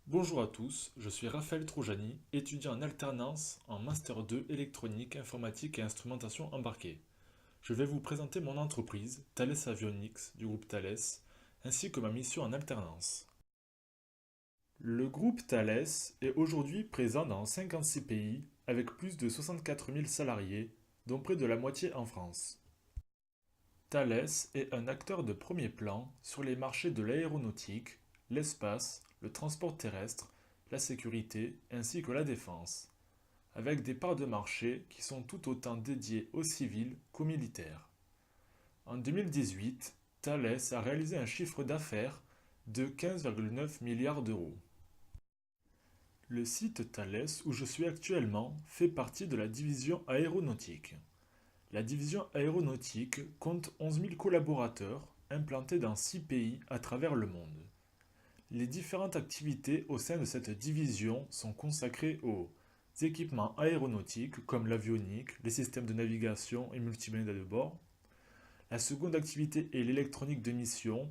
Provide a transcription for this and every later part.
Bonjour à tous, je suis Raphaël Troujani, étudiant en alternance en Master 2 électronique, informatique et instrumentation embarquée. Je vais vous présenter mon entreprise, Thales Avionics du groupe Thales, ainsi que ma mission en alternance. Le groupe Thales est aujourd'hui présent dans 56 pays avec plus de 64 000 salariés, dont près de la moitié en France. Thales est un acteur de premier plan sur les marchés de l'aéronautique, l'espace, le transport terrestre, la sécurité ainsi que la défense, avec des parts de marché qui sont tout autant dédiées aux civils qu'aux militaires. En 2018, Thales a réalisé un chiffre d'affaires de 15,9 milliards d'euros. Le site Thales où je suis actuellement fait partie de la division aéronautique. La division aéronautique compte 11 000 collaborateurs implantés dans 6 pays à travers le monde. Les différentes activités au sein de cette division sont consacrées aux équipements aéronautiques comme l'avionique, les systèmes de navigation et multimédia de bord. La seconde activité est l'électronique de mission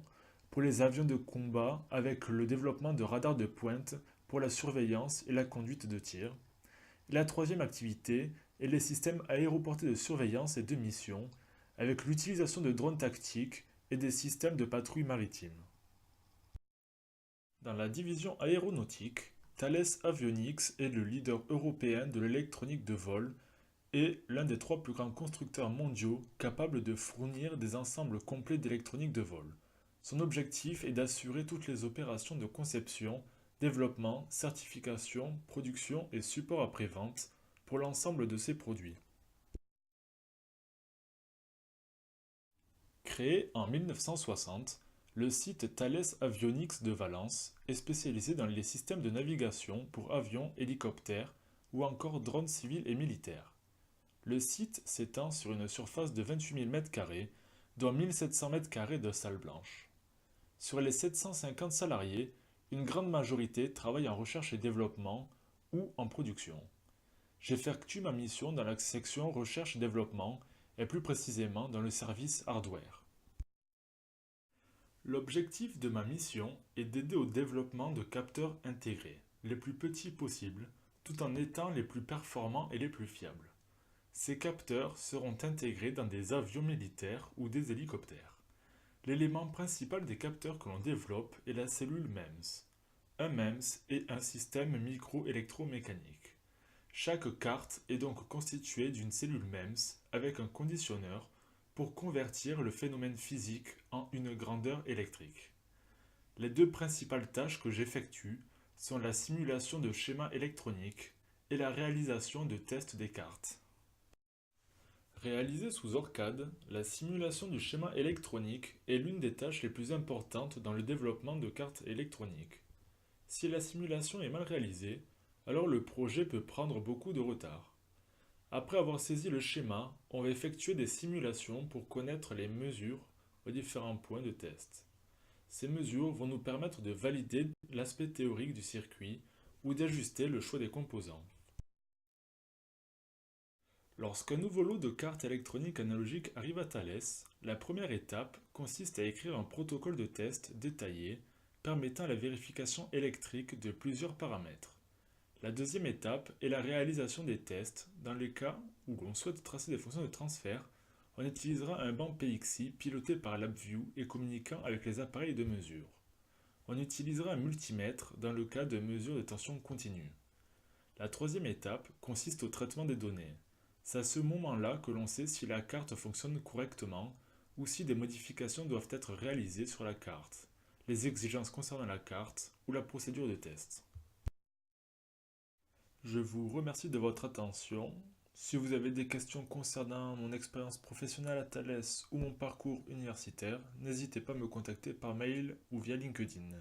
pour les avions de combat avec le développement de radars de pointe pour la surveillance et la conduite de tir. La troisième activité est les systèmes aéroportés de surveillance et de mission, avec l'utilisation de drones tactiques et des systèmes de patrouille maritime. Dans la division aéronautique, Thales Avionics est le leader européen de l'électronique de vol et l'un des 3 plus grands constructeurs mondiaux capables de fournir des ensembles complets d'électronique de vol. Son objectif est d'assurer toutes les opérations de conception, développement, certification, production et support après-vente pour l'ensemble de ses produits. Créé en 1960, le site Thales Avionics de Valence est spécialisé dans les systèmes de navigation pour avions, hélicoptères ou encore drones civils et militaires. Le site s'étend sur une surface de 28 000 m², dont 1 700 m² de salle blanche. Sur les 750 salariés, une grande majorité travaille en recherche et développement ou en production. J'effectue ma mission dans la section recherche et développement et plus précisément dans le service hardware. L'objectif de ma mission est d'aider au développement de capteurs intégrés, les plus petits possibles, tout en étant les plus performants et les plus fiables. Ces capteurs seront intégrés dans des avions militaires ou des hélicoptères. L'élément principal des capteurs que l'on développe est la cellule MEMS. Un MEMS est un système micro-électromécanique. Chaque carte est donc constituée d'une cellule MEMS avec un conditionneur pour convertir le phénomène physique en une grandeur électrique. Les 2 principales tâches que j'effectue sont la simulation de schémas électroniques et la réalisation de tests des cartes. Réalisée sous ORCAD, la simulation du schéma électronique est l'une des tâches les plus importantes dans le développement de cartes électroniques. Si la simulation est mal réalisée, alors le projet peut prendre beaucoup de retard. Après avoir saisi le schéma, on va effectuer des simulations pour connaître les mesures aux différents points de test. Ces mesures vont nous permettre de valider l'aspect théorique du circuit ou d'ajuster le choix des composants. Lorsqu'un nouveau lot de cartes électroniques analogiques arrive à Thales, la première étape consiste à écrire un protocole de test détaillé permettant la vérification électrique de plusieurs paramètres. La deuxième étape est la réalisation des tests. Dans les cas où l'on souhaite tracer des fonctions de transfert, on utilisera un banc PXI piloté par LabVIEW et communiquant avec les appareils de mesure. On utilisera un multimètre dans le cas de mesure de tension continue. La troisième étape consiste au traitement des données. C'est à ce moment-là que l'on sait si la carte fonctionne correctement ou si des modifications doivent être réalisées sur la carte, les exigences concernant la carte ou la procédure de test. Je vous remercie de votre attention. Si vous avez des questions concernant mon expérience professionnelle à Thales ou mon parcours universitaire, n'hésitez pas à me contacter par mail ou via LinkedIn.